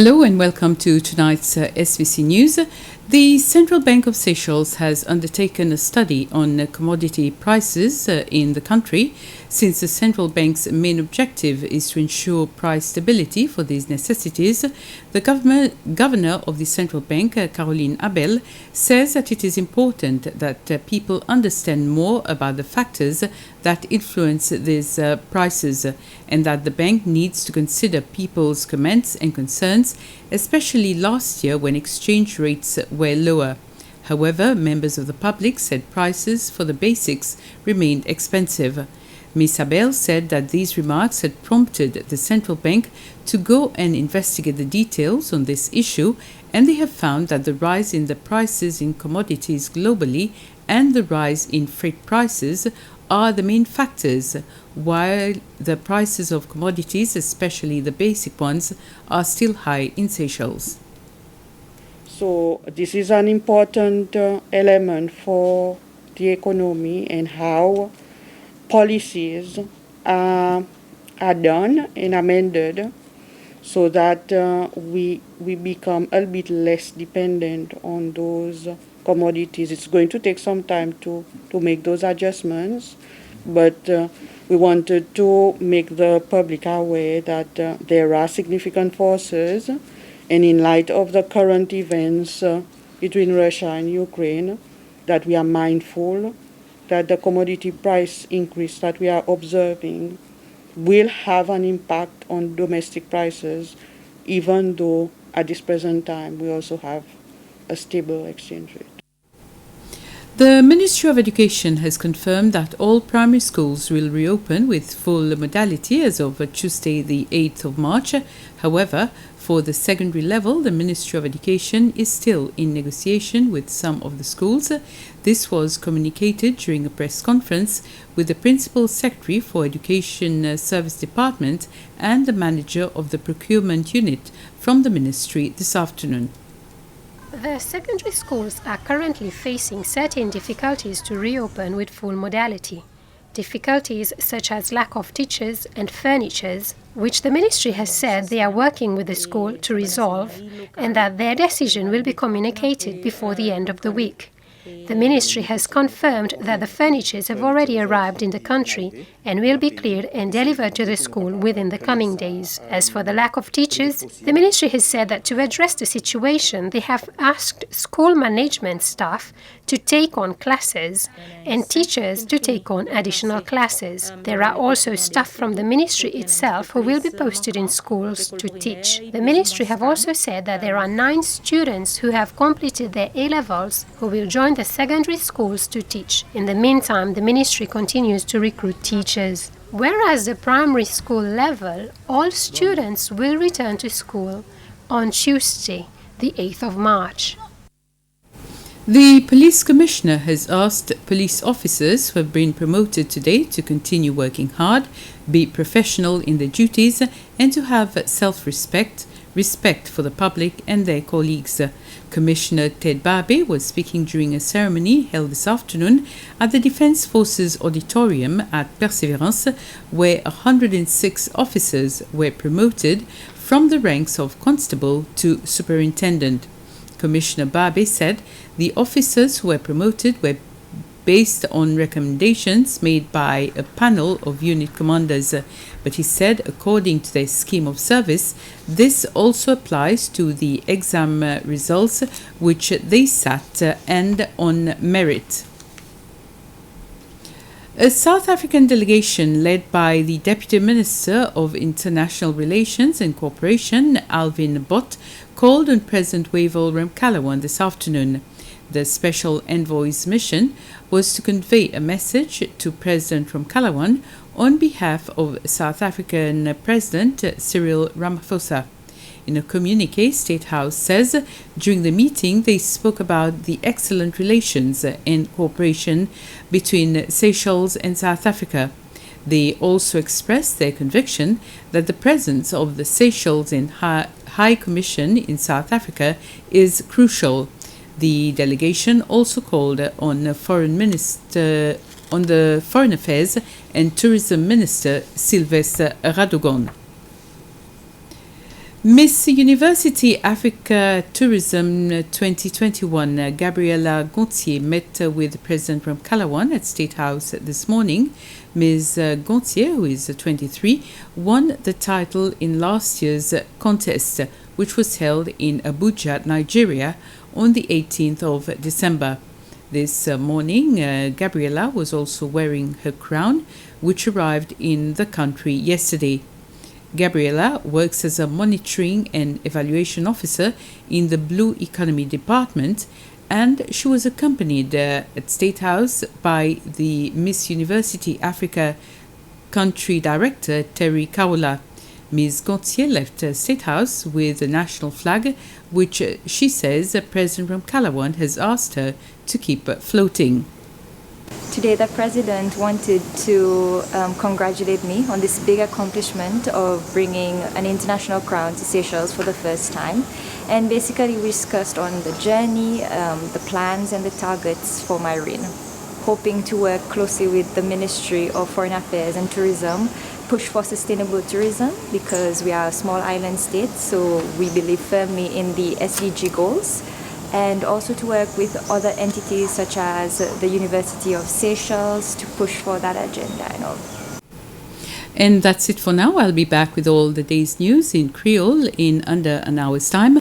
Hello and welcome to tonight's SVC News. The Central Bank of Seychelles has undertaken a study on commodity prices in the country. Since the central bank's main objective is to ensure price stability for these necessities, the governor of the central bank, Caroline Abel, says that it is important that people understand more about the factors that influence these prices and that the bank needs to consider people's comments and concerns, especially last year when exchange rates were lower. However, members of the public said prices for the basics remained expensive. Ms. Abel said that these remarks had prompted the central bank to go and investigate the details on this issue, and they have found that the rise in the prices in commodities globally and the rise in freight prices are the main factors, while the prices of commodities, especially the basic ones, are still high in Seychelles. So this is an important element for the economy and how policies are done and amended so that we become a bit less dependent on those commodities. It's going to take some time to make those adjustments, but we wanted to make the public aware that there are significant forces, and in light of the current events between Russia and Ukraine, that we are mindful that the commodity price increase that we are observing will have an impact on domestic prices, even though at this present time we also have a stable exchange rate. The Ministry of Education has confirmed that all primary schools will reopen with full modality as of Tuesday, the 8th of March. However, for the secondary level, the Ministry of Education is still in negotiation with some of the schools. This was communicated during a press conference with the Principal Secretary for Education Service Department and the manager of the procurement unit from the ministry this afternoon. The secondary schools are currently facing certain difficulties to reopen with full modality. Difficulties such as lack of teachers and furnitures, which the ministry has said they are working with the school to resolve, and that their decision will be communicated before the end of the week. The ministry has confirmed that the furnitures have already arrived in the country and will be cleared and delivered to the school within the coming days. As for the lack of teachers, the ministry has said that to address the situation, they have asked school management staff to take on classes and teachers to take on additional classes. There are also staff from the ministry itself who will be posted in schools to teach. The ministry have also said that there are 9 students who have completed their A-levels who will join the secondary schools to teach. In the meantime, the ministry continues to recruit teachers. Whereas the primary school level, all students will return to school on Tuesday, the 8th of March. The police commissioner has asked police officers who have been promoted today to continue working hard, be professional in their duties, and to have self-respect, respect for the public and their colleagues. Commissioner Ted Barbe was speaking during a ceremony held this afternoon at the Defense Forces Auditorium at Perseverance, where 106 officers were promoted from the ranks of constable to superintendent. Commissioner Barbe said the officers who were promoted were based on recommendations made by a panel of unit commanders. But he said, according to their scheme of service, this also applies to the exam results which they sat and on merit. A South African delegation led by the Deputy Minister of International Relations and Cooperation, Alvin Bott, called on President Wavell Ramkalawan this afternoon. The special envoy's mission was to convey a message to President Ramkalawan on behalf of South African President Cyril Ramaphosa. In a communiqué, State House says during the meeting they spoke about the excellent relations and cooperation between Seychelles and South Africa. They also expressed their conviction that the presence of the Seychelles and High Commission in South Africa is crucial. The delegation also called on the Foreign Affairs and Tourism Minister Sylvestre Radogon. Miss University Africa Tourism 2021, Gabriela Gontier met with President Ramkalawan at State House this morning. Ms. Gontier, who is 23, won the title in last year's contest, which was held in Abuja, Nigeria, on the 18th of December. This morning, Gabriela was also wearing her crown, which arrived in the country yesterday. Gabriela works as a monitoring and evaluation officer in the Blue Economy Department, and she was accompanied at State House by the Miss University Africa Country Director, Terry Kaula. Ms. Gontier left State House with the national flag, which she says President Ramkalawan has asked her to keep floating. Today, the President wanted to congratulate me on this big accomplishment of bringing an international crown to Seychelles for the first time. And basically, we discussed on the journey, the plans and the targets for my reign, hoping to work closely with the Ministry of Foreign Affairs and Tourism, push for sustainable tourism because we are a small island state, so we believe firmly in the SDG goals, and also to work with other entities such as the University of Seychelles to push for that agenda and all. And that's it for now. I'll be back with all the day's news in Creole in under an hour's time.